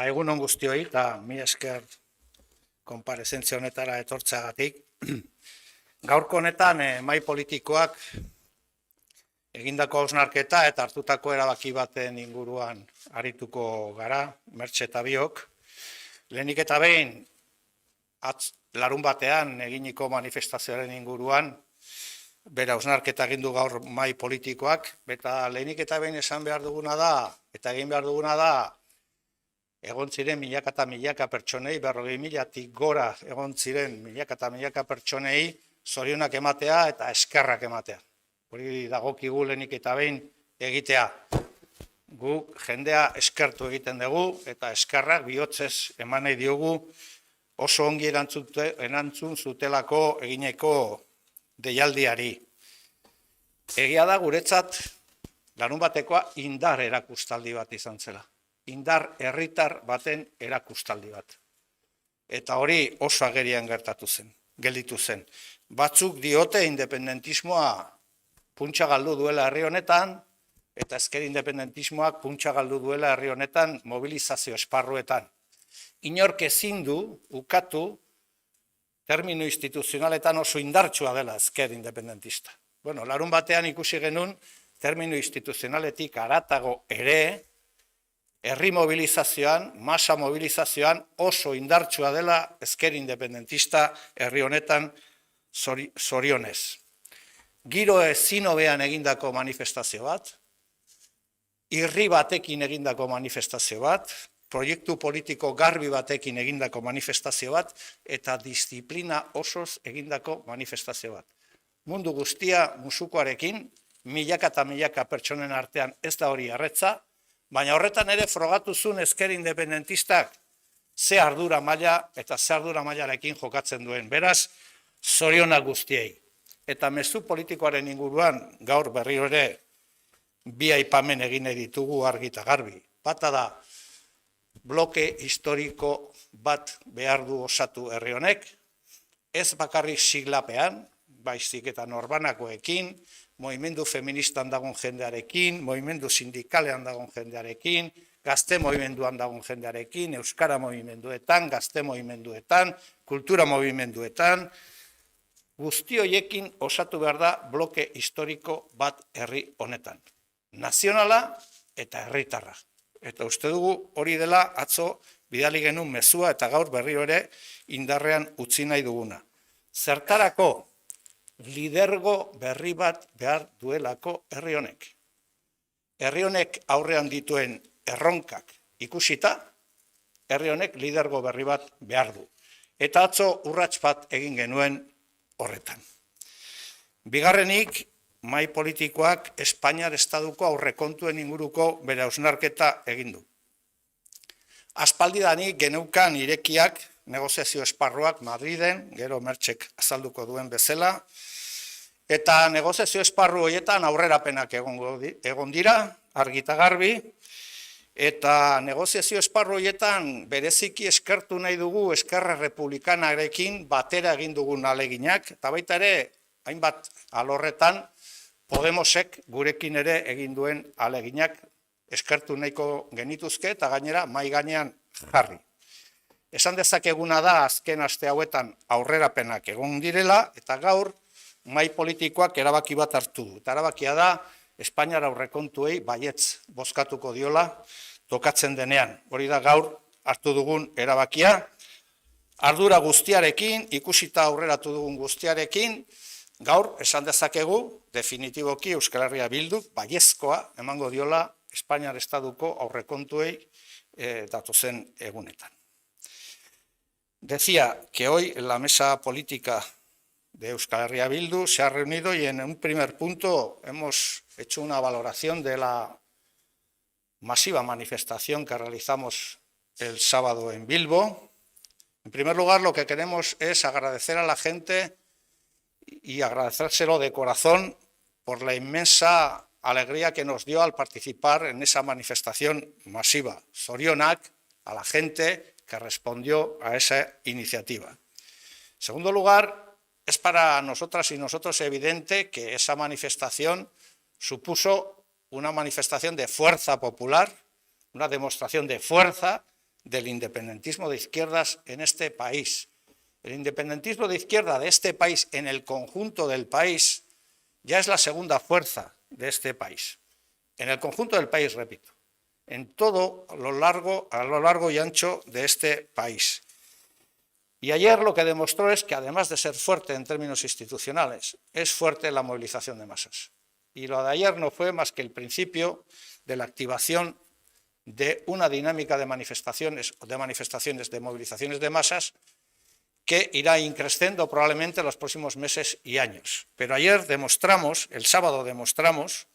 Egun on guztioi, eta mi esker konparezentzia honetara etortzeagatik. Gaurko honetan, mahai politikoak egindako hausnarketa eta hartutako erabaki baten inguruan arituko gara, Mertxe eta biok. Lehenik eta behin, larun batean eginiko manifestazioaren inguruan, bera hausnarketa egin du gaur mahai politikoak, eta lehenik eta behin esan behar duguna da, eta egin behar duguna da, egon ziren milaka eta milaka pertsonei, 40.000-tik gora egon ziren milaka eta milaka pertsonei zorionak ematea eta eskerrak ematea. Hori dagokigu lehenik eta behin egitea. Guk jendea eskertu egiten dugu eta eskerrak bihotzez eman nahi diogu oso ongi erantzun zutelako egineko deialdiari. Egia da guretzat larun batekoa indar erakustaldi bat izan zela. Indar herritar baten erakustaldi bat. Eta hori oso agerian gelditu zen. Batzuk diote independentismoa puntxa galdu duela herri honetan, eta ezker independentismoak puntxa galdu duela herri honetan mobilizazio esparruetan. Inork ezin du ukatu termino instituzionaletan oso indartsua dela ezker independentista. Larun batean ikusi genuen termino instituzionaletik haratago ere, herri mobilizazioan, masa mobilizazioan oso indartsua dela ezker independentista herri honetan zorionez. Giro ezin hobean egindako manifestazio bat, irri batekin egindako manifestazio bat, proiektu politiko garbi batekin egindako manifestazio bat, eta disiplina osoz egindako manifestazio bat. Mundu guztia musukoarekin, milaka eta milaka pertsonen artean ez da hori arretza, baina horretan ere frogatu zuen ezker independentistak ze ardura maila eta ze ardura mailarekin jokatzen duen. Beraz, zorionak guztiei. Eta mezu politikoaren inguruan gaur berriro ere bi aipamen egin ditugu argi eta garbi. Bata da, bloke historiko bat behar du osatu herri honek, ez bakarrik siglapean, baizik eta norbanakoekin, movimendu feministan dagoen jendearekin, movimendu sindikalean dagoen jendearekin, gazte movimenduan dagoen jendearekin, euskara movimenduetan, gazte movimenduetan, kultura movimenduetan, guzti horiekin osatu behar da bloke historiko bat herri honetan. Nazionala eta herritarra. Eta uste dugu hori dela atzo bidali genuen mezua eta gaur berriro ere indarrean utzi nahi duguna. Zertarako lidergo berri bat behar duelako herri honek. Herri honek aurrean dituen erronkak ikusita, herri honek lidergo berri bat behar du. Eta atzo urrats bat egin genuen horretan. Bigarrenik, mahai politikoak Espainiar Estaduko aurrekontuen inguruko bere hausnarketa egin du. Aspaldidanik geneukan irekiak negoziazio esparruak Madriden, gero Mertxek azalduko duen bezala, eta negoziazio esparru horietan aurrerapenak egon dira, argi eta garbi, eta negoziazio esparru horietan bereziki eskertu nahi dugu Eskerra Republikanarekin batera egin dugun aleginak, eta baita ere, hainbat alorretan, Podemosek gurekin ere egin duen aleginak eskertu nahiko genituzke, eta gainera mahai gainean jarri. Esan dezakeguna da azken aste hauetan aurrerapenak egon direla, eta gaur mahai politikoak erabaki bat hartu du. Eta erabakia da, Espainiar aurrekontuei baietz bozkatuko diola tokatzen denean. Hori da gaur hartu dugun erabakia. Ardura guztiarekin, ikusita aurreratu dugun guztiarekin, gaur esan dezakegu, definitiboki Euskal Herria Bilduk baiezkoa emango diola Espainiar Estaduko aurrekontuei datozen egunetan. Decía que hoy la mesa política de Euskal Herria Bildu se ha reunido y en un primer punto hemos hecho una valoración de la masiva manifestación que realizamos el sábado en Bilbo. En primer lugar, lo que queremos es agradecer a la gente y agradecérselo de corazón por la inmensa alegría que nos dio al participar en esa manifestación masiva. Zorionak a la gente que respondió a esa iniciativa. En segundo lugar, es para nosotras y nosotros evidente que esa manifestación supuso una manifestación de fuerza popular, una demostración de fuerza del independentismo de izquierdas en este país. El independentismo de izquierda de este país, en el conjunto del país, ya es la segunda fuerza de este país. En el conjunto del país, repito, en todo a lo largo y ancho de este país. Y ayer lo que demostró es que, además de ser fuerte en términos institucionales, es fuerte la movilización de masas. Y lo de ayer no fue más que el principio de la activación de una dinámica de manifestaciones, de movilizaciones de masas, que irá increciendo probablemente en los próximos meses y años. Pero ayer demostramos, el sábado demostramos,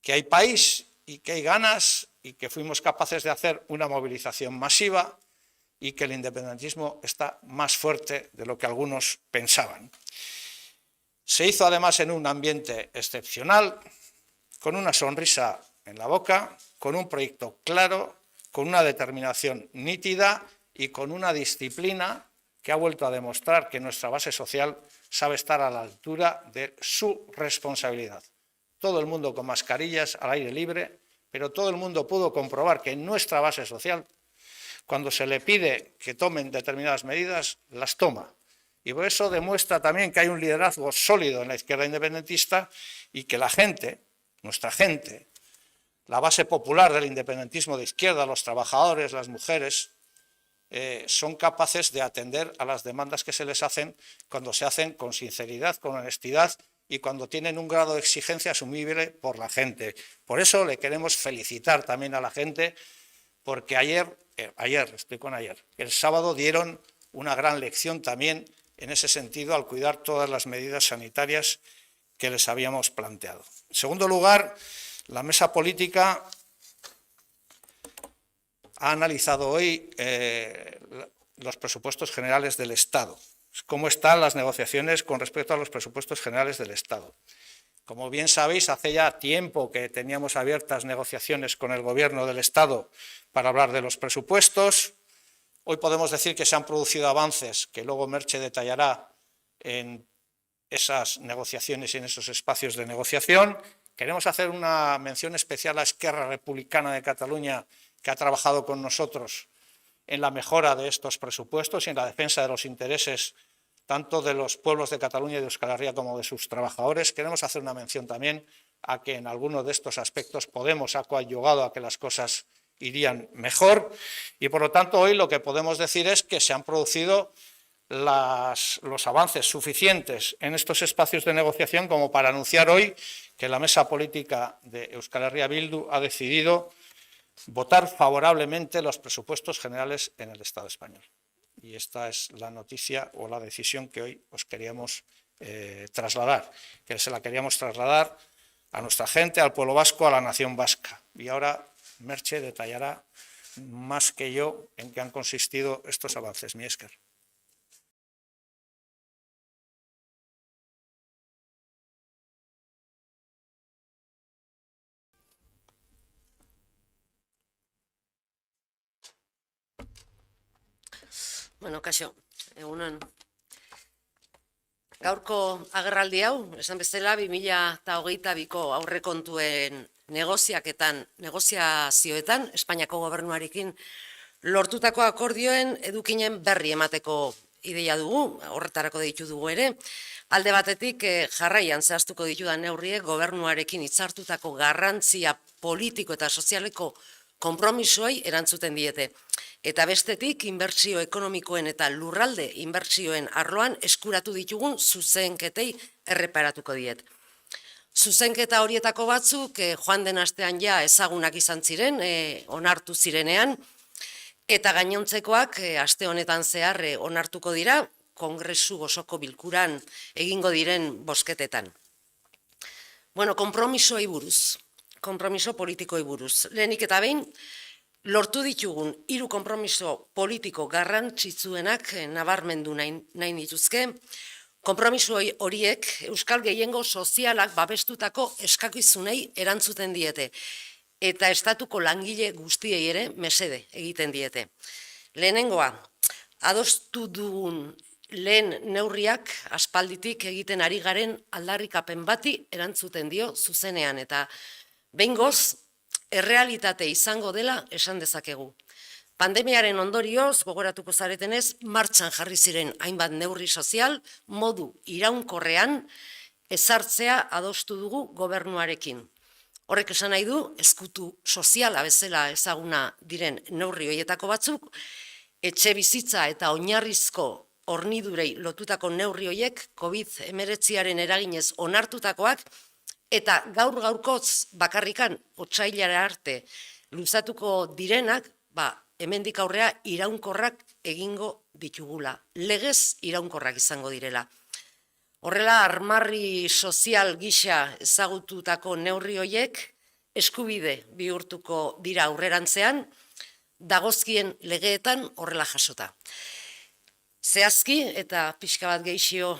que hay país y que hay ganas y que fuimos capaces de hacer una movilización masiva y que el independentismo está más fuerte de lo que algunos pensaban. Se hizo además en un ambiente excepcional, con una sonrisa en la boca, con un proyecto claro, con una determinación nítida y con una disciplina que ha vuelto a demostrar que nuestra base social sabe estar a la altura de su responsabilidad. Todo el mundo con mascarillas al aire libre, pero todo el mundo pudo comprobar que en nuestra base social, cuando se le pide que tomen determinadas medidas, las toma. Y por eso demuestra también que hay un liderazgo sólido en la izquierda independentista y que la gente, nuestra gente, la base popular del independentismo de izquierda, los trabajadores, las mujeres, son capaces de atender a las demandas que se les hacen cuando se hacen con sinceridad, con honestidad y cuando tienen un grado de exigencia asumible por la gente. Por eso le queremos felicitar también a la gente, porque ayer, el sábado dieron una gran lección también en ese sentido al cuidar todas las medidas sanitarias que les habíamos planteado. En segundo lugar, la mesa política ha analizado hoy los presupuestos generales del Estado. ¿Cómo están las negociaciones con respecto a los presupuestos generales del Estado? Como bien sabéis, hace ya tiempo que teníamos abiertas negociaciones con el Gobierno del Estado para hablar de los presupuestos. Hoy podemos decir que se han producido avances que luego Merche detallará en esas negociaciones y en esos espacios de negociación. Queremos hacer una mención especial a Esquerra Republicana de Cataluña, que ha trabajado con nosotros en la mejora de estos presupuestos y en la defensa de los intereses tanto de los pueblos de Cataluña y de Euskal Herria como de sus trabajadores. Queremos hacer una mención también a que en algunos de estos aspectos Podemos ha coadyuvado a que las cosas irían mejor y, por lo tanto, hoy lo que podemos decir es que se han producido los avances suficientes en estos espacios de negociación como para anunciar hoy que la mesa política de Euskal Herria Bildu ha decidido votar favorablemente los presupuestos generales en el Estado español. Y esta es la noticia o la decisión que hoy os queríamos trasladar, que se la queríamos trasladar a nuestra gente, al pueblo vasco, a la nación vasca. Y ahora Merche detallará más que yo en qué han consistido estos avances. Mi esker. Bueno, kaixo, egunon. Gaurko agerraldi hau, esan bezala, 2022ko aurrekontuen negoziazioetan, Espainiako gobernuarekin lortutako akordioen edukinen berri emateko ideia dugu, horretarako deitu dugu ere. Alde batetik jarraian zehaztuko ditudan neurriek gobernuarekin hitzartutako garrantzia politiko eta sozialeko konpromisoei erantzuten diete. Eta bestetik, inbertsio ekonomikoen eta lurralde inbertsioen arloan eskuratu ditugun zuzenketei erreparatuko diet. Zuzenketa horietako batzuk joan den astean ja ezagunak izan ziren, onartu zirenean, eta gainontzekoak aste honetan zehar onartuko dira, Kongresu osoko bilkuran egingo diren bozketetan. Bueno, konpromisoei buruz, konpromiso politikoei buruz. Lehenik eta behin, lortu ditugun 3 konpromiso politiko garrantzitsuenak nabarmendu nahi dituzke. Konpromiso horiek euskal gehiengo sozialak babestutako eskakizunei erantzuten diete eta estatuko langile guztiei ere mesede egiten diete. Lehenengoa, adostu dugun lehen neurriak aspalditik egiten ari garen aldarrikapen bati erantzuten dio zuzenean eta Behingoz, errealitate izango dela esan dezakegu. Pandemiaren ondorioz, gogoratuko zaretenez, martxan jarri ziren hainbat neurri sozial, modu iraunkorrean ezartzea adostu dugu gobernuarekin. Horrek esan nahi du, ezkutu soziala bezala ezaguna diren neurri horietako batzuk, etxe bizitza eta oinarrizko hornidurei lotutako neurri horiek COVID-19 eraginez onartutakoak eta gaur-gaurkoz bakarrikan otsailara arte luzatuko direnak, hemendik aurrea iraunkorrak egingo ditugula, legez iraunkorrak izango direla. Horrela, armarri sozial gisa ezagututako neurri horiek eskubide bihurtuko dira aurrerantzean, dagozkien legeetan horrela jasota. Zehazki, eta pixka bat gehixio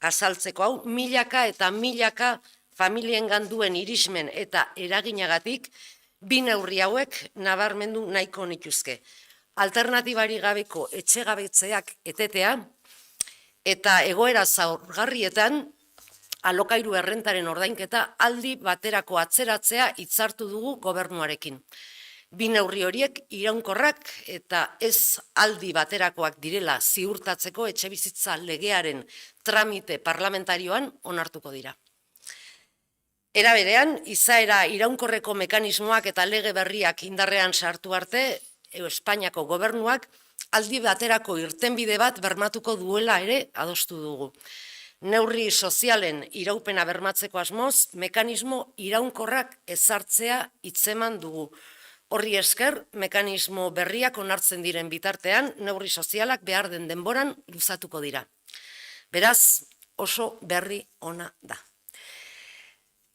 azaltzeko hau, milaka eta milaka familiengan duen irismen eta eraginagatik, bi neurri hauek nabarmendu nahiko nituzke. Alternatibari gabeko etxegabetzeak etetea eta egoera zaurgarrietan alokairu errentaren ordainketa aldi baterako atzeratzea hitzartu dugu gobernuarekin. Bi neurri horiek iraunkorrak eta ez aldi baterakoak direla ziurtatzeko etxebizitza legearen tramite parlamentarioan onartuko dira. Era berean, izaera iraunkorreko mekanismoak eta lege berriak indarrean sartu arte, Espainiako gobernuak aldi baterako irtenbide bat bermatuko duela ere adostu dugu. Neurri sozialen iraupena bermatzeko asmoz, mekanismo iraunkorrak ezartzea hitzeman dugu. Horri esker, mekanismo berriak onartzen diren bitartean, neurri sozialak behar den denboran luzatuko dira. Beraz, oso berri ona da.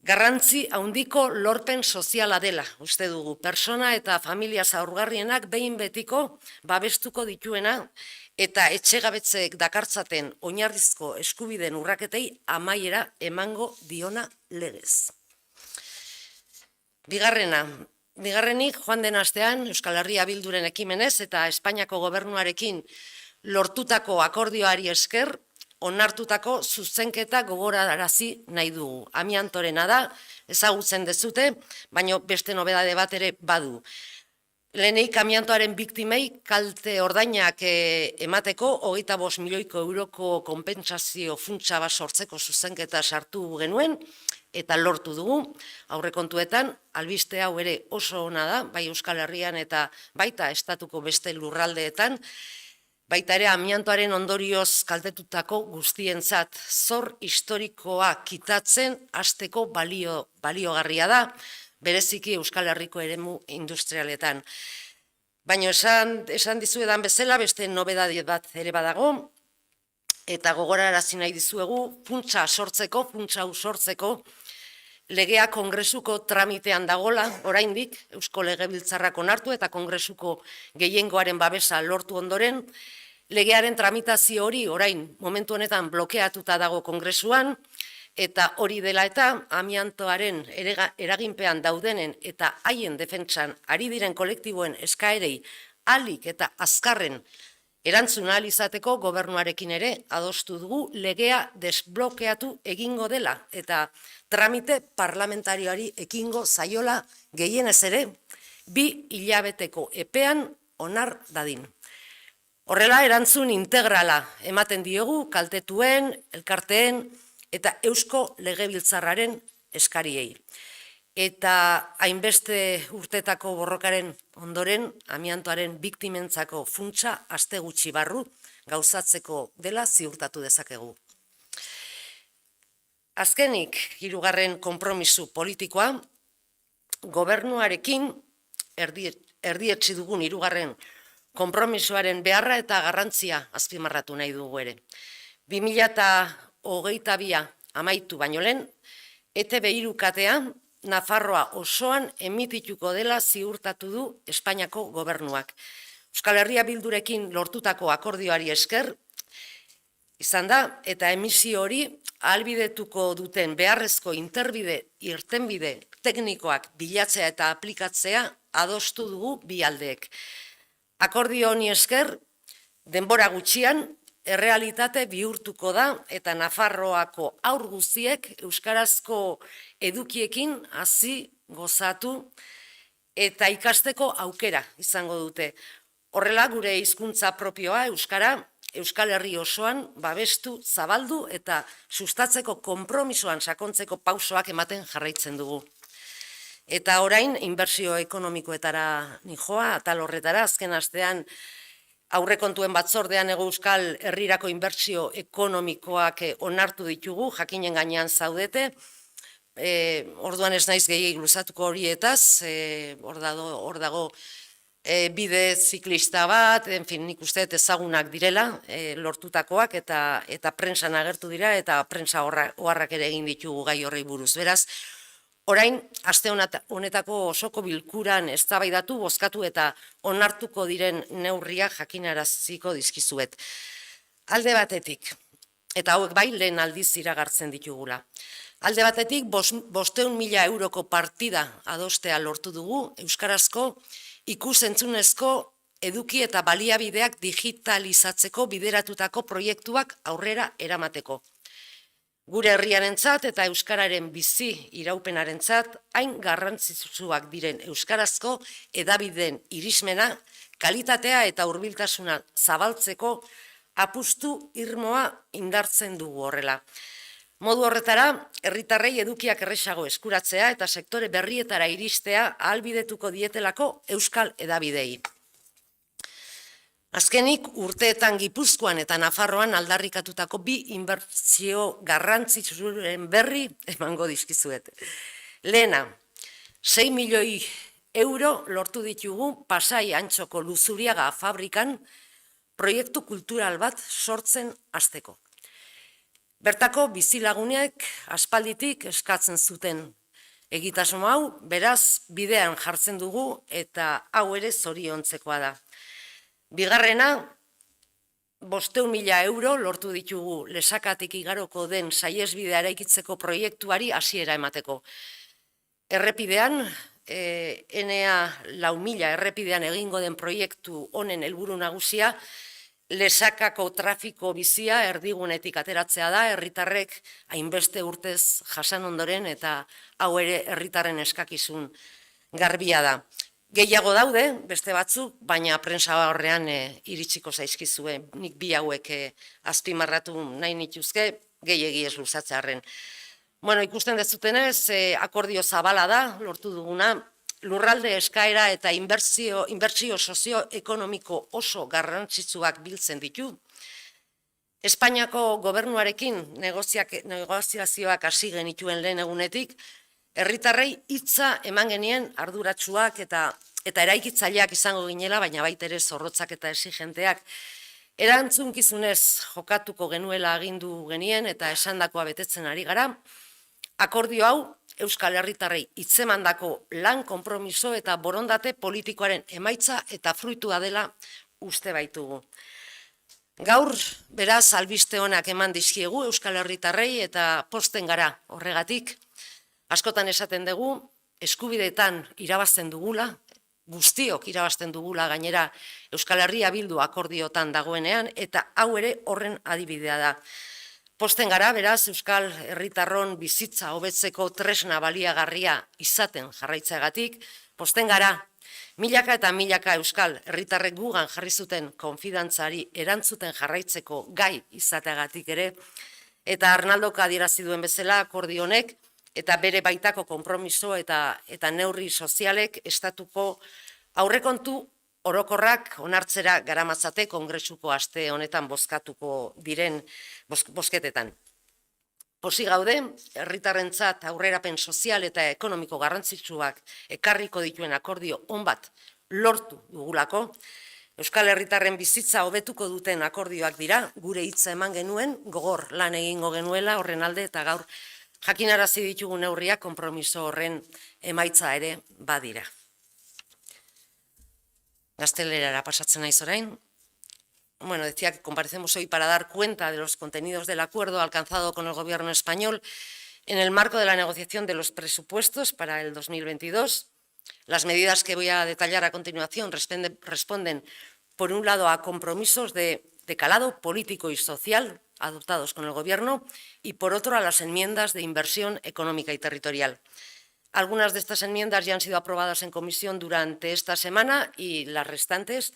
Garrantzi handiko lorpen soziala dela, uste dugu, persona eta familia zaurgarrienak behin betiko babestuko dituena eta etxegabetzeek dakartzaten oinarrizko eskubideen urraketei amaiera emango diona legez. Bigarrenik, joan den astean Euskal Herria Bilduren ekimenez eta Espainiako gobernuarekin lortutako akordioari esker, onartutako zuzenketa gogorarazi nahi dugu. Amiantorena da, ezagutzen dezute, baina beste nobedade bat ere badu. Lehenik amiantoaren biktimei kalte ordainak emateko 25 milioiko euroko konpentsazio funtsa bat sortzeko zuzenketa sartu genuen, eta lortu dugu, aurrekontuetan, albiste hau ere oso ona da, bai Euskal Herrian eta baita estatuko beste lurraldeetan, baita ere amiantoaren ondorioz kaltetutako guztientzat zor historikoa kitatzen hasteko baliogarria da, bereziki Euskal Herriko eremu industrialetan. Baina esan dizuedan bezala, beste nobedade bat ere badago, eta gogorarazi nahi dizuegu, funtsa hau sortzeko, legea kongresuko tramitean dagola, oraindik, Eusko Legebiltzarrak onartu eta kongresuko gehiengoaren babesa lortu ondoren, legearen tramitazio hori orain momentu honetan blokeatuta dago kongresuan, eta hori dela eta amiantoaren eraginpean daudenen eta haien defentsan ari diren kolektiboen eskaerei ahalik eta azkarren erantzun ahal izateko gobernuarekin ere adostu dugu legea desblokeatu egingo dela eta tramite parlamentarioari ekingo zaiola gehienez ere 2 hilabeteko epean onar dadin. Horrela, erantzun integrala ematen diogu kaltetuen, elkarteen eta Eusko Legebiltzarraren eskariei. Eta hainbeste urtetako borrokaren ondoren, amiantoaren biktimentzako funtsa aste gutxi barru gauzatzeko dela ziurtatu dezakegu. Azkenik, 3. konpromiso politikoa, gobernuarekin erdietsi dugun 3. konpromisoaren beharra eta garrantzia azpimarratu nahi dugu ere. 2022 amaitu baino lehen, ETB 3 katea Nafarroa osoan emitituko dela ziurtatu du Espainiako gobernuak. Euskal Herria Bildurekin lortutako akordioari esker izan da, eta emisio hori ahalbidetuko duten beharrezko irtenbide teknikoak bilatzea eta aplikatzea adostu dugu bi aldeek. Akordio honi esker, denbora gutxian, errealitate bihurtuko da eta Nafarroako haur guztiek euskarazko edukiekin hasi gozatu eta ikasteko aukera izango dute. Horrela gure hizkuntza propioa euskara Euskal Herri osoan babestu, zabaldu eta sustatzeko konpromisoan sakontzeko pausoak ematen jarraitzen dugu. Eta orain, inbertsio ekonomikoetara nijoa, atal horretara, azken astean aurrekontuen batzordean Euskal Herrirako inbertsio ekonomikoak onartu ditugu, jakinen gainean zaudete, orduan ez naiz gehiagik luzatuko horietaz, hor dago bide ziklista bat, nik uste ezagunak direla, lortutakoak eta prentsan agertu dira eta prentsa oharrak ere egin ditugu gai horrei buruz. Beraz, orain, aste honetako osoko bilkuran eztabaidatu, bozkatu eta onartuko diren neurriak jakinaraziko dizkizuet. Alde batetik, eta hauek bai lehen aldiz iragartzen ditugula. Alde batetik, 500.000 euroko partida adostea lortu dugu, euskarazko ikus-entzunezko eduki eta baliabideak digitalizatzeko bideratutako proiektuak aurrera eramateko. Gure herriarentzat eta euskararen bizi iraupenarentzat hain garrantzitsuak diren euskarazko hedabideen irismena, kalitatea eta hurbiltasuna zabaltzeko apustu irmoa indartzen dugu horrela. Modu horretara, herritarrei edukiak erresago eskuratzea eta sektore berrietara iristea ahalbidetuko dietelako euskal hedabidei. Azkenik, urteetan Gipuzkoan eta Nafarroan aldarrikatutako bi inbertsio garrantzitsuren berri emango dizkizuet. Lehena, 6 milioi euro lortu ditugu Pasai Antxoko Luzuriaga fabrikan proiektu kultural bat sortzen hasteko. Bertako bizilagunek aspalditik eskatzen zuten egitasmo hau, beraz bidean jartzen dugu eta hau ere zoriontzekoa da. Bigarrena, 500.000 euro lortu ditugu Lesakatik igaroko den saihesbidea eraikitzeko proiektuari hasiera emateko. Errepidean, NA 4.000 errepidean egingo den proiektu honen helburu nagusia, Lesakako trafiko bizia erdigunetik ateratzea da, herritarrek hainbeste urtez jasan ondoren eta hau ere herritarren eskakizun garbia da. Gehiago daude, beste batzuk, baina prentsa horrean iritsiko zaizkizue, nik bi hauek azpimarratu nahi nituzke, gehiegi ez luzatzearren. Bueno, ikusten dezutenez, akordio zabala da, lortu duguna, lurralde eskaera eta inbertsio sozioekonomiko oso garrantzitsuak biltzen ditu. Espainiako gobernuarekin negoziazioak hasi genituen lehen egunetik, herritarrei hitza eman genien arduratsuak eta eraikitzaileak izango ginela, baina baita ere zorrotzak eta exigenteak. Erantzunkizunez jokatuko genuela agindu genien eta esandakoa betetzen ari gara. Akordio hau, Euskal Herritarrei hitzemandako lan konpromiso eta borondate politikoaren emaitza eta fruitua dela uste baitugu. Gaur, beraz, albiste onak eman dizkiegu Euskal Herritarrei eta pozten gara horregatik. Askotan esaten dugu, eskubideetan irabazten dugula, guztiok irabazten dugula gainera Euskal Herria Bildu akordiotan dagoenean, eta hau ere horren adibidea da. Posten gara, beraz, Euskal Herritarron bizitza hobetzeko tresna baliagarria izaten jarraitzeagatik, posten gara, milaka eta milaka Euskal Herritarrek gugan jarri zuten konfidantzari erantzuten jarraitzeko gai izateagatik ere, eta Arnaldok adierazi duen bezala akordio honek, eta bere baitako konpromiso eta neurri sozialek estatuko aurrekontu orokorrak onartzera garamatzate kongresuko aste honetan bozkatuko diren bozketetan. Pozik gaude, herritarrentzat aurrerapen sozial eta ekonomiko garrantzitsuak ekarriko dituen akordio on bat lortu dugulako, Euskal Herritarren bizitza hobetuko duten akordioak dira, gure hitza eman genuen, gogor lan egingo genuela horren alde eta gaur jakinarazi ditugu neurriak konpromiso horren emaitza ere badira. Gaztelerara pasatzen naiz orain. Bueno, decía que comparecemos hoy para dar cuenta de los contenidos del acuerdo alcanzado con el gobierno español en el marco de la negociación de los presupuestos para el 2022. Las medidas que voy a detallar a continuación responden, por un lado, a compromisos de de calado político y social adoptados con el Gobierno y, por otro, a las enmiendas de inversión económica y territorial. Algunas de estas enmiendas ya han sido aprobadas en comisión durante esta semana y las restantes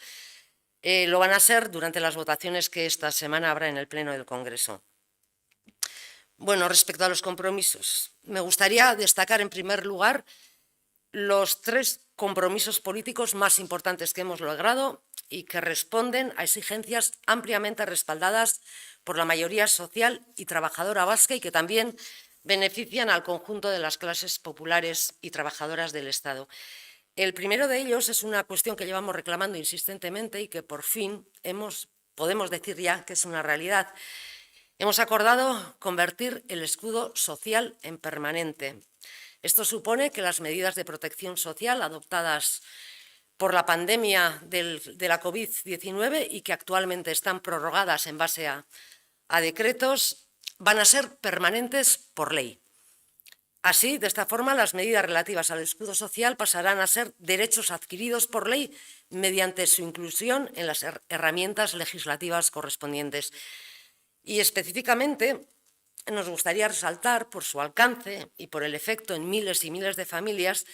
lo van a ser durante las votaciones que esta semana habrá en el Pleno del Congreso. Bueno, respecto a los compromisos, me gustaría destacar en primer lugar los 3 compromisos políticos más importantes que hemos logrado y que responden a exigencias ampliamente respaldadas por la mayoría social y trabajadora vasca y que también benefician al conjunto de las clases populares y trabajadoras del Estado. El primero de ellos es una cuestión que llevamos reclamando insistentemente y que por fin podemos decir ya que es una realidad. Hemos acordado convertir el escudo social en permanente. Esto supone que las medidas de protección social adoptadas por la pandemia de la COVID-19 y que actualmente están prorrogadas en base a decretos van a ser permanentes por ley. Así, de esta forma, las medidas relativas al escudo social pasarán a ser derechos adquiridos por ley mediante su inclusión en las herramientas legislativas correspondientes. Y específicamente nos gustaría resaltar por su alcance y por el efecto en miles y miles de familias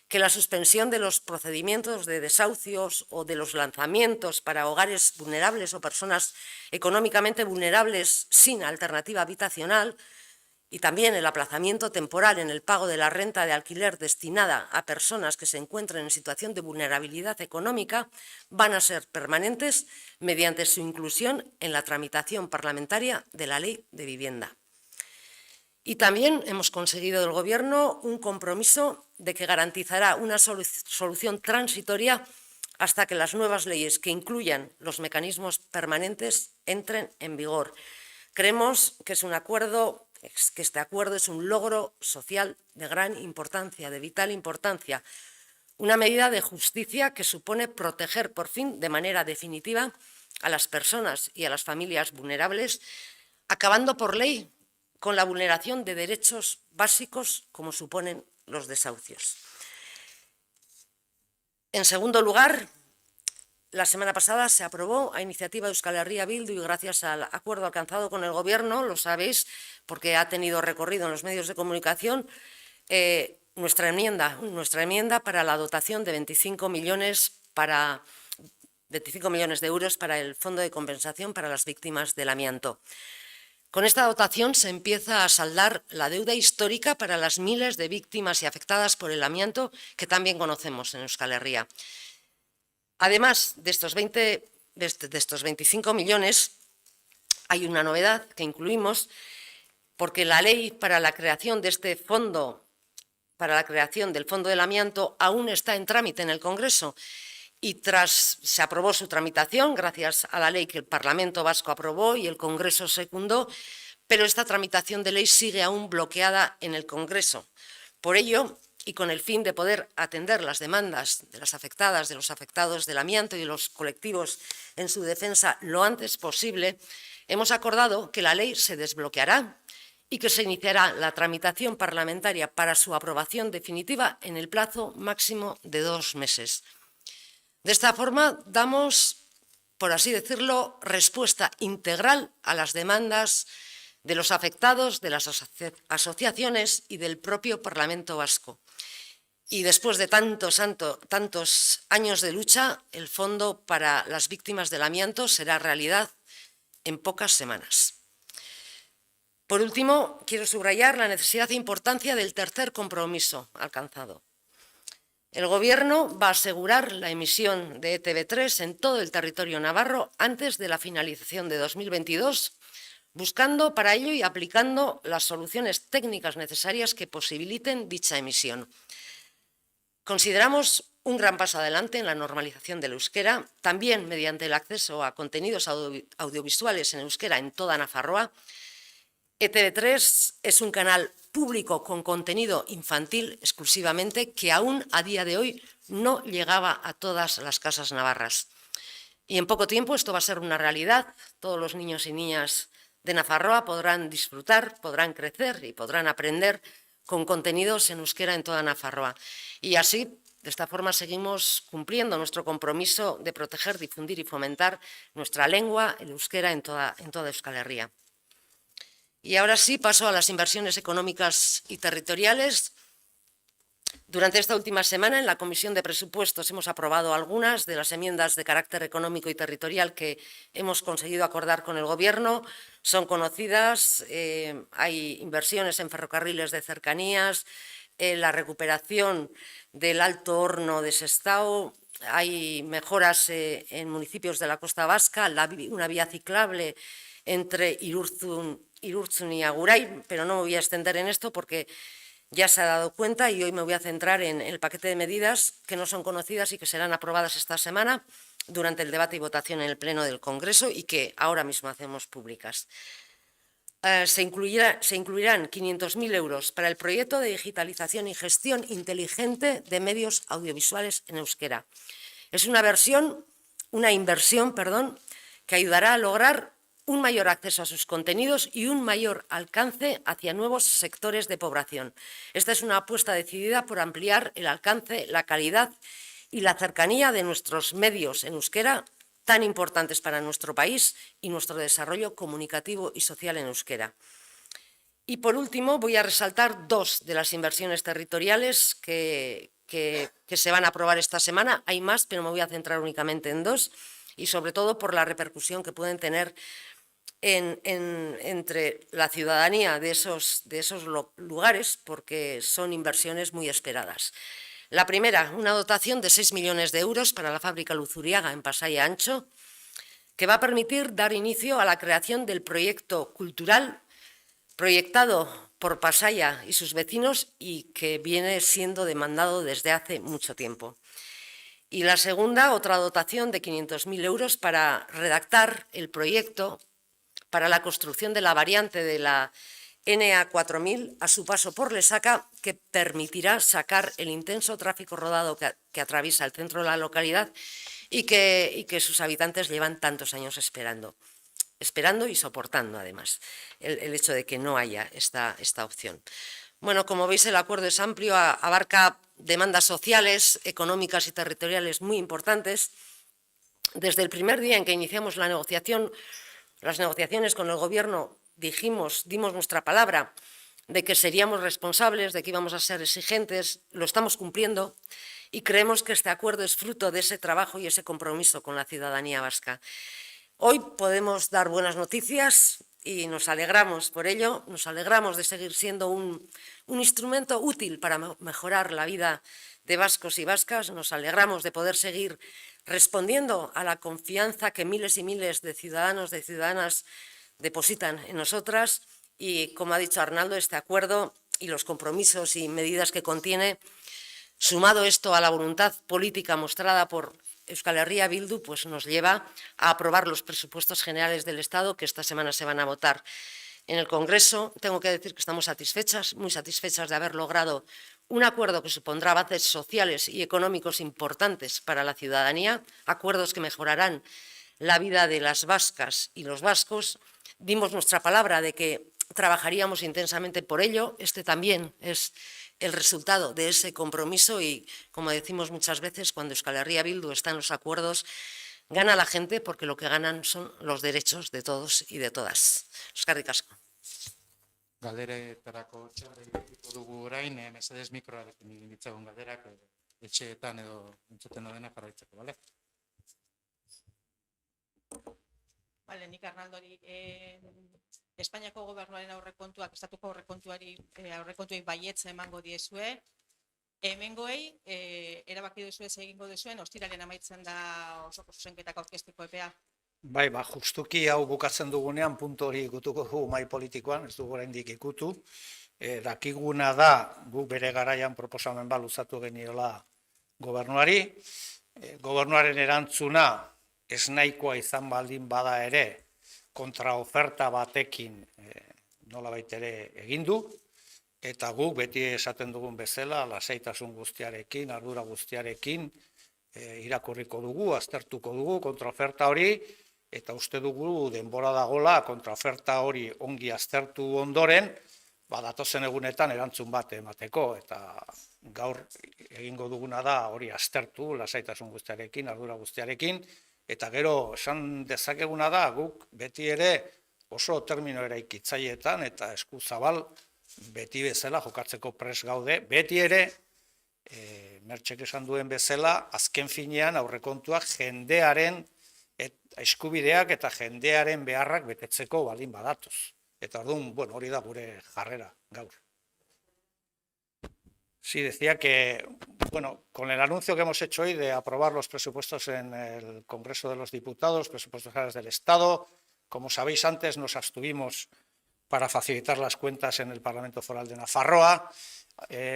que la suspensión de los procedimientos de desahucios o de los lanzamientos para hogares vulnerables o personas económicamente vulnerables sin alternativa habitacional y también el aplazamiento temporal en el pago de la renta de alquiler destinada a personas que se encuentren en situación de vulnerabilidad económica van a ser permanentes mediante su inclusión en la tramitación parlamentaria de la Ley de Vivienda. Y también hemos conseguido del Gobierno un compromiso de que garantizará una solución transitoria hasta que las nuevas leyes que incluyan los mecanismos permanentes entren en vigor. Creemos que este acuerdo es un logro social de gran importancia, de vital importancia, una medida de justicia que supone proteger por fin de manera definitiva a las personas y a las familias vulnerables, acabando por ley con la vulneración de derechos básicos como suponen los desahucios. En segundo lugar, la semana pasada se aprobó a iniciativa de Euskal Herria Bildu y gracias al acuerdo alcanzado con el Gobierno, lo sabéis porque ha tenido recorrido en los medios de comunicación, nuestra enmienda para la dotación de 25 millones de euros para el Fondo de Compensación para las Víctimas del Amianto. Con esta dotación se empieza a saldar la deuda histórica para las miles de víctimas y afectadas por el amianto que también conocemos en Euskal Herria. Además de estos 25 millones, hay una novedad que incluimos porque la ley para la creación de este fondo, para la creación del Fondo del Amianto, aún está en trámite en el Congreso. Y se aprobó su tramitación gracias a la ley que el Parlamento Vasco aprobó y el Congreso secundó, pero esta tramitación de ley sigue aún bloqueada en el Congreso. Por ello, y con el fin de poder atender las demandas de las afectadas, de los afectados del amianto y de los colectivos en su defensa lo antes posible, hemos acordado que la ley se desbloqueará y que se iniciará la tramitación parlamentaria para su aprobación definitiva en el plazo máximo de 2 meses. De esta forma, damos, por así decirlo, respuesta integral a las demandas de los afectados, de las asociaciones y del propio Parlamento Vasco. Y después de tantos años de lucha, el Fondo para las Víctimas del Amianto será realidad en pocas semanas. Por último, quiero subrayar la necesidad e importancia del tercer compromiso alcanzado. El Gobierno va a asegurar la emisión de ETV3 en todo el territorio navarro antes de la finalización de 2022, buscando para ello y aplicando las soluciones técnicas necesarias que posibiliten dicha emisión. Consideramos un gran paso adelante en la normalización del euskera, también mediante el acceso a contenidos audiovisuales en euskera en toda Nafarroa. ETV3 es un canal público con contenido infantil exclusivamente que aún a día de hoy no llegaba a todas las casas navarras. Y en poco tiempo esto va a ser una realidad. Todos los niños y niñas de Nafarroa podrán disfrutar, podrán crecer y podrán aprender con contenidos en euskera en toda Nafarroa. Y así De esta forma seguimos cumpliendo nuestro compromiso de proteger, difundir y fomentar nuestra lengua, el euskera, en toda Euskal Herria. Y ahora sí paso a las inversiones económicas y territoriales. Durante esta última semana en la Comisión de Presupuestos hemos aprobado algunas de las enmiendas de carácter económico y territorial que hemos conseguido acordar con el Gobierno. Son conocidas, hay inversiones en ferrocarriles de cercanías, la recuperación del Alto Horno de Sestao, hay mejoras en municipios de la costa vasca, una vía ciclable entre Irurzun y Agurain, pero no me voy a extender en esto porque ya se ha dado cuenta y hoy me voy a centrar en el paquete de medidas que no son conocidas y que serán aprobadas esta semana durante el debate y votación en el Pleno del Congreso y que ahora mismo hacemos públicas. Se incluirán 500.000 euros para el proyecto de digitalización y gestión inteligente de medios audiovisuales en euskera. Es una inversión, que ayudará a lograr un mayor acceso a sus contenidos y un mayor alcance hacia nuevos sectores de población. Esta es una apuesta decidida por ampliar el alcance, la calidad y la cercanía de nuestros medios en euskera, tan importantes para nuestro país y nuestro desarrollo comunicativo y social en euskera. Y por último voy a resaltar dos de las inversiones territoriales que se van a aprobar esta semana. Hay más, pero me voy a centrar únicamente en dos y sobre todo por la repercusión que pueden tener entre la ciudadanía de esos lugares, porque son inversiones muy esperadas. La primera, una dotación de 6 millones de euros para la fábrica Luzuriaga en Pasaia Ancho, que va a permitir dar inicio a la creación del proyecto cultural proyectado por Pasaia y sus vecinos y que viene siendo demandado desde hace mucho tiempo. Y la segunda, otra dotación de 500.000 euros para redactar el proyecto para la construcción de la variante de la NA 4000 a su paso por Lesaca, que permitirá sacar el intenso tráfico rodado que atraviesa el centro de la localidad y que sus habitantes llevan tantos años esperando y soportando, además, el hecho de que no haya esta opción. Bueno, como veis, el acuerdo es amplio, abarca demandas sociales, económicas y territoriales muy importantes. Desde el primer día en que iniciamos las negociaciones con el Gobierno, dimos nuestra palabra de que seríamos responsables, de que íbamos a ser exigentes, lo estamos cumpliendo y creemos que este acuerdo es fruto de ese trabajo y ese compromiso con la ciudadanía vasca. Hoy podemos dar buenas noticias y nos alegramos por ello, nos alegramos de seguir siendo un instrumento útil para mejorar la vida de vascos y vascas, nos alegramos de poder seguir respondiendo a la confianza que miles y miles de ciudadanos, de ciudadanas depositan en nosotras y, como ha dicho Arnaldo, este acuerdo y los compromisos y medidas que contiene, sumado esto a la voluntad política mostrada por Euskal Herria Bildu, pues nos lleva a aprobar los presupuestos generales del Estado que esta semana se van a votar en el Congreso. Tengo que decir que estamos muy satisfechas de haber logrado un acuerdo que supondrá avances sociales y económicos importantes para la ciudadanía, acuerdos que mejorarán la vida de las vascas y los vascos. Dimos nuestra palabra de que trabajaríamos intensamente por ello. Este también es el resultado de ese compromiso y, como decimos muchas veces, cuando Euskal Herria Bildu está en los acuerdos, gana la gente porque lo que ganan son los derechos de todos y de todas. Eskerrik asko. Galderetarako txarra egiteko dugu orain, mesedez mikroarekin egin ditzagun galderak, etxeetan edo entzuten dena jarraitzeko, bale? Bale, nik Arnaldori, Espainiako gobernuaren aurrekontuak, estatuko aurrekontuei baietza emango diezue. Hemengoei, erabaki duzue egingo duzuen, ostiraren amaitzen da osoko zuzenketak aurkezteko epea. Bai, justuki hau bukatzen dugunean puntu hori ikutuko dugu mahai politikoan, ez dugu oraindik ikutu. Dakiguna da, gu bere garaian proposamen bat luzatu geniola gobernuari. Gobernuaren erantzuna ez nahikoa izan baldin bada ere, kontraoferta batekin nolabait ere egin du, eta guk beti esaten dugun bezala, lasaitasun guztiarekin, ardura guztiarekin, irakurriko dugu, aztertuko dugu kontraoferta hori, eta uste dugu denbora dagola kontraoferta hori ongi aztertu ondoren, datozen egunetan erantzun bat emateko, eta gaur egingo duguna da hori aztertu, lasaitasun guztiarekin, ardura guztiarekin, eta gero esan dezakeguna da guk beti ere oso termino eraikitzaileetan eta eskuzabal beti bezala jokatzeko pres gaude, beti ere, Mertxek esan duen bezala, azken finean aurrekontuak jendearen eskubideak eta jendearen beharrak betetzeko baldin badatoz. Eta orduan, bueno, hori da gure jarrera gaur. Sí, decía que, bueno, con el anuncio que hemos hecho hoy de aprobar los presupuestos en el Congreso de los Diputados, presupuestos generales del Estado, como sabéis antes nos abstuvimos para facilitar las cuentas en el Parlamento Foral de Nafarroa.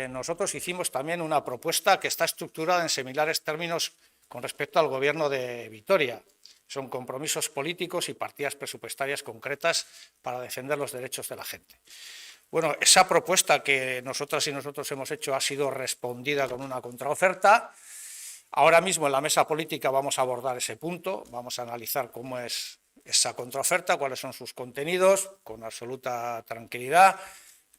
Nosotros hicimos también una propuesta que está estructurada en similares términos con respecto al Gobierno de Vitoria. Son compromisos políticos y partidas presupuestarias concretas para defender los derechos de la gente. Bueno, esa propuesta que nosotras y nosotros hemos hecho ha sido respondida con una contraoferta. Ahora mismo en la mesa política vamos a abordar ese punto, vamos a analizar cómo es esa contraoferta, cuáles son sus contenidos, con absoluta tranquilidad.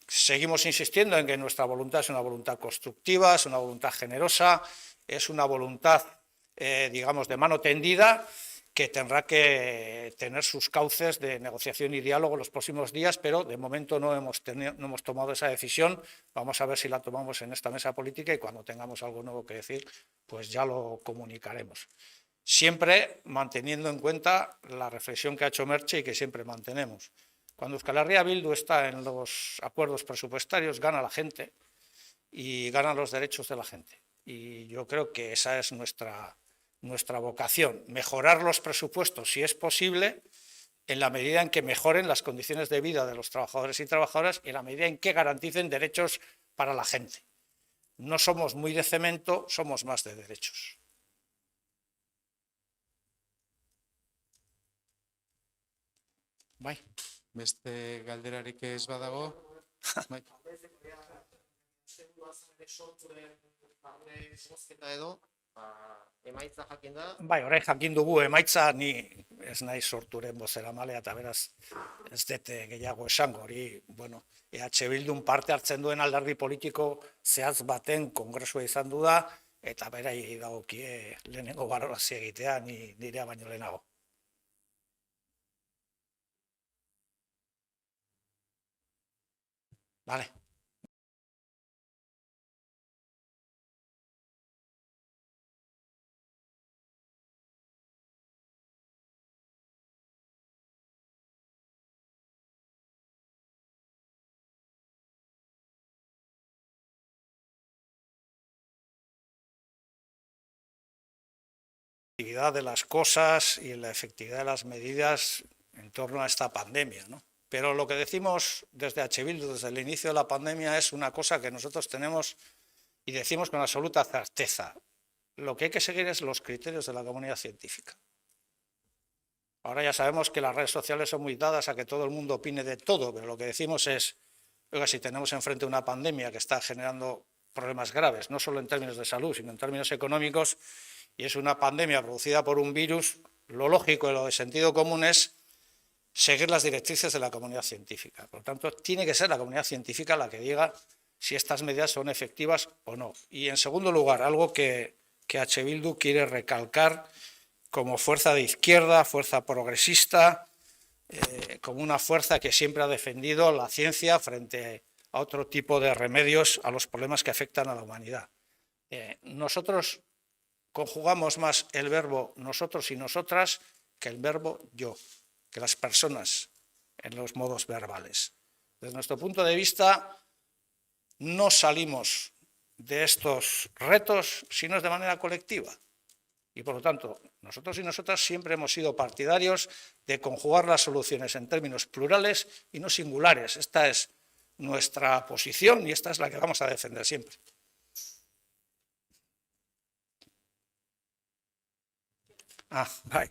Seguimos insistiendo en que nuestra voluntad es una voluntad constructiva, es una voluntad generosa, es una voluntad, digamos, de mano tendida, que tendrá que tener sus cauces de negociación y diálogo en los próximos días, pero de momento no hemos tomado esa decisión. Vamos a ver si la tomamos en esta mesa política y cuando tengamos algo nuevo que decir, pues ya lo comunicaremos. Siempre manteniendo en cuenta la reflexión que ha hecho Merche y que siempre mantenemos. Cuando Euskal Herria Bildu está en los acuerdos presupuestarios, gana la gente y ganan los derechos de la gente. Y yo creo que esa es nuestra vocación, mejorar los presupuestos si es posible, en la medida en que mejoren las condiciones de vida de los trabajadores y trabajadoras y en la medida en que garanticen derechos para la gente. No somos muy de cemento, somos más de derechos. Bai. Beste galderarik ez badago? Bai. Emaitza jakin da. Bai, orain jakin dugu emaitza, ni ez nahi sorturen bozeramalea eta beraz ez dut gehiago esango hori, bueno, EH Bildun parte hartzen duen alderdi politiko zehatz baten kongresua izan du da, eta berai dagokie lehenengo balorazio egitea, nirea baino lehenago. Vale. De las cosas y la efectividad de las medidas en torno a esta pandemia, ¿no? Pero lo que decimos desde H. Bildu, desde el inicio de la pandemia, es una cosa que nosotros tenemos y decimos con absoluta certeza. Lo que hay que seguir es los criterios de la comunidad científica. Ahora ya sabemos que las redes sociales son muy dadas a que todo el mundo opine de todo, pero lo que decimos es, oiga, si tenemos enfrente una pandemia que está generando problemas graves, no solo en términos de salud, sino en términos económicos, y es una pandemia producida por un virus, lo lógico y lo de sentido común es seguir las directrices de la comunidad científica. Por lo tanto, tiene que ser la comunidad científica la que diga si estas medidas son efectivas o no. Y en segundo lugar, algo que H. Bildu quiere recalcar como fuerza de izquierda, fuerza progresista, como una fuerza que siempre ha defendido la ciencia frente a otro tipo de remedios a los problemas que afectan a la humanidad. Nosotros conjugamos más el verbo nosotros y nosotras que el verbo yo, que las personas en los modos verbales. Desde nuestro punto de vista, no salimos de estos retos si no es de manera colectiva. Y por lo tanto, nosotros y nosotras siempre hemos sido partidarios de conjugar las soluciones en términos plurales y no singulares. Esta es nuestra posición y esta es la que vamos a defender siempre. Bai.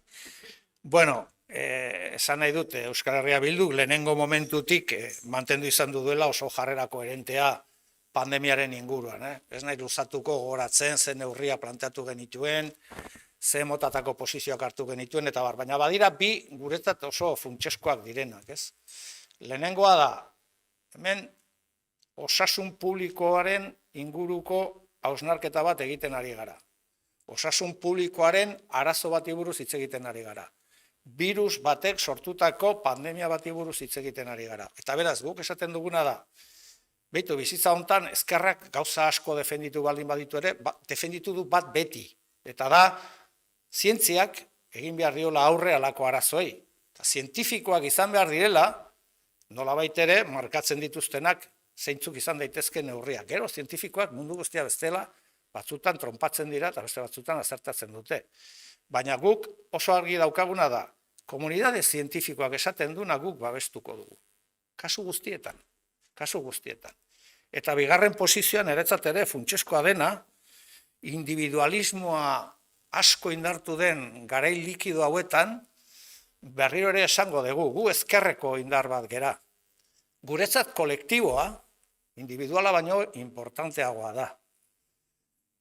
Bueno, esan nahi dute Euskal Herria Bilduk lehenengo momentutik mantendu izan duela oso jarrera koherentea pandemiaren inguruan. Ez nahi luzatuko gogoratzen zen neurria planteatu genituen, ze motatako posizioak hartu genituen, eta baina badira bi guretzat oso funtseskoak direnak, ez? Lehenengoa da, hemen osasun publikoaren inguruko hausnarketa bat egiten ari gara. Osasun publikoaren arazo bati buruz hitz egiten ari gara. Virus batek sortutako pandemia bati buruz hitz egiten ari gara. Eta beraz, guk esaten duguna da, beitu, bizitza hontan ezkerrak gauza asko defenditu baldin baditu ere, defenditu du bat beti. Eta da, zientziak egin behar diola aurre alako arazoei. Eta zientifikoak izan behar direla, nolabait ere, markatzen dituztenak zeintzuk izan daitezke neurriak. Gero, zientifikoak mundu guztia bestela, batzutan tronpatzen dira eta beste batzutan azertatzen dute. Baina guk oso argi daukaguna da, komunidade zientifikoak esaten duna guk babestuko dugu. Kasu guztietan. Eta bigarren posizioan eretzat ere funtsezkoa dena, individualismoa asko indartu den garai likido hauetan, berriro ere esango dugu, gu ezkerreko indar bat gera. Guretzat kolektiboa, individuala baino importanteagoa da.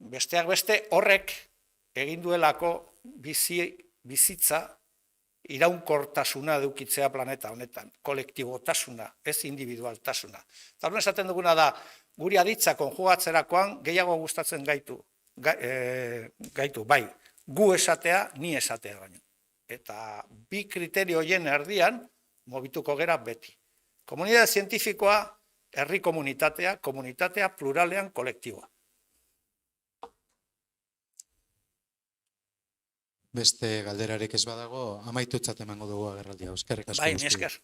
Besteak beste horrek egin duelako bizitza iraunkortasuna edukitzea planeta honetan, kolektibotasuna, ez individualtasuna. Eta horren esaten duguna da, guri aditza konjugatzerakoan gehiago gustatzen gaitu, bai, gu esatea, ni esatea baino. Eta bi kriterio hoien erdian, mobituko gera beti. Komunitate zientifikoa, herri komunitatea pluralean kolektiboa. Beste galderarik ez badago, amaitutzat emango dugu agerraldia. Eskerrik asko. Bai, esker.